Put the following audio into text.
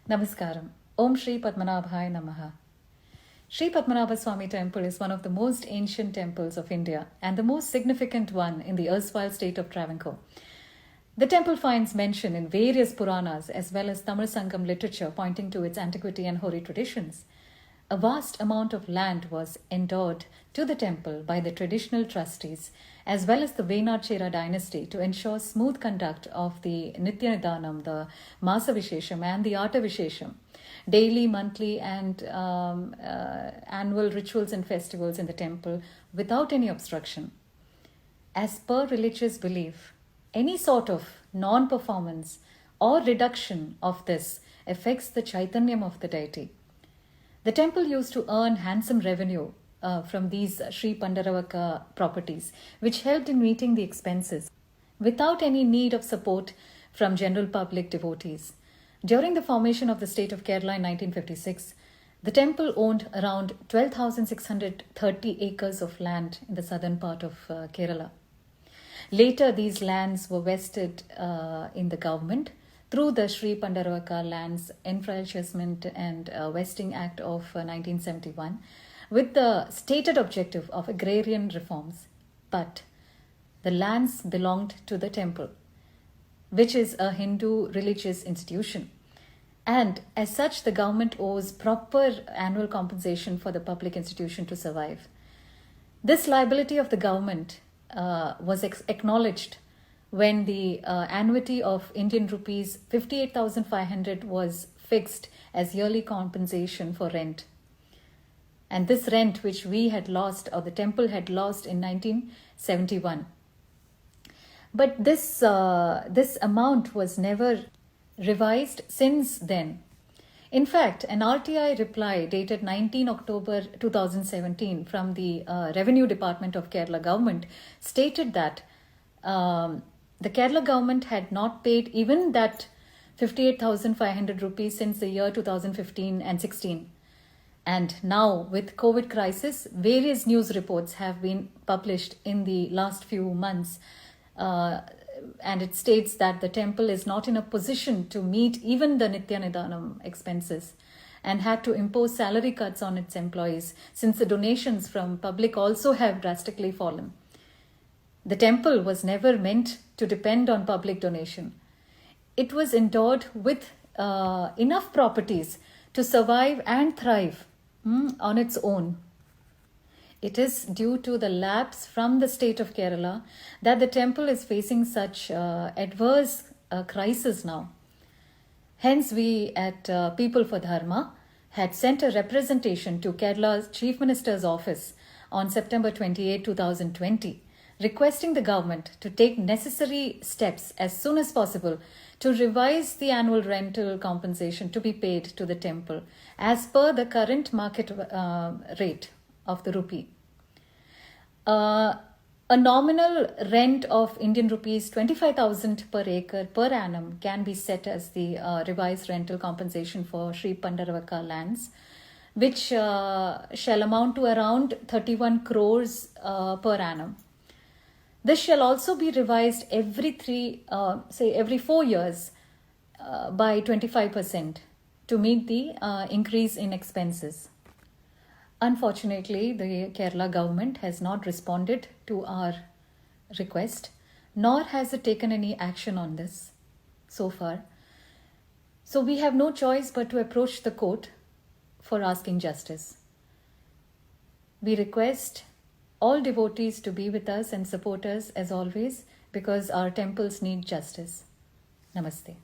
Namaskaram. Om Shri Padmanabhaya Namaha. Sri Padmanabha Swami Temple is one of the most ancient temples of India and the most significant one in the erstwhile state of Travancore. The temple finds mention in various Puranas as well as Tamil Sangam literature pointing to its antiquity and hoary traditions. A vast amount of land was endowed to the temple by the traditional trustees as well as the Venachera dynasty to ensure smooth conduct of the Nitya Nidanam, the Masa Vishesham and the Ata Vishesham, daily, monthly and annual rituals and festivals in the temple without any obstruction. As per religious belief, any sort of non-performance or reduction of this affects the Chaitanyam of the deity. The temple used to earn handsome revenue from these Sri Pandaravaka properties, which helped in meeting the expenses without any need of support from general public devotees. During the formation of the state of Kerala in 1956, the temple owned around 12,630 acres of land in the southern part of Kerala. Later, these lands were vested in the government through the Sri Pandaravaka Lands Enfranchisement and Vesting Act of 1971 with the stated objective of agrarian reforms. But the lands belonged to the temple, which is a Hindu religious institution. And as such, the government owes proper annual compensation for the public institution to survive. This liability of the government was acknowledged when the annuity of Indian rupees 58,500 was fixed as yearly compensation for rent. And this rent which we had lost or the temple had lost in 1971. But this amount was never revised since then. In fact, an RTI reply dated 19 October 2017 from the Revenue Department of Kerala government stated that the Kerala government had not paid even that 58,500 rupees since the year 2015 and 16. And now with COVID crisis, various news reports have been published in the last few months. And it states that the temple is not in a position to meet even the Nitya Nidanam expenses and had to impose salary cuts on its employees since the donations from public also have drastically fallen. The temple was never meant to depend on public donation. It was endowed with enough properties to survive and thrive on its own. It is due to the lapse from the state of Kerala that the temple is facing such adverse crisis now. Hence, we at People for Dharma had sent a representation to Kerala's Chief Minister's office on September 28, 2020, requesting the government to take necessary steps as soon as possible to revise the annual rental compensation to be paid to the temple as per the current market rate of the rupee. A nominal rent of Indian rupees 25,000 per acre per annum can be set as the revised rental compensation for Sri Pandaravaka lands, which shall amount to around 31 crores per annum. This shall also be revised every 4 years by 25% to meet the increase in expenses. Unfortunately, the Kerala government has not responded to our request, nor has it taken any action on this so far. So we have no choice but to approach the court for asking justice. We request all devotees to be with us and support us as always because our temples need justice. Namaste.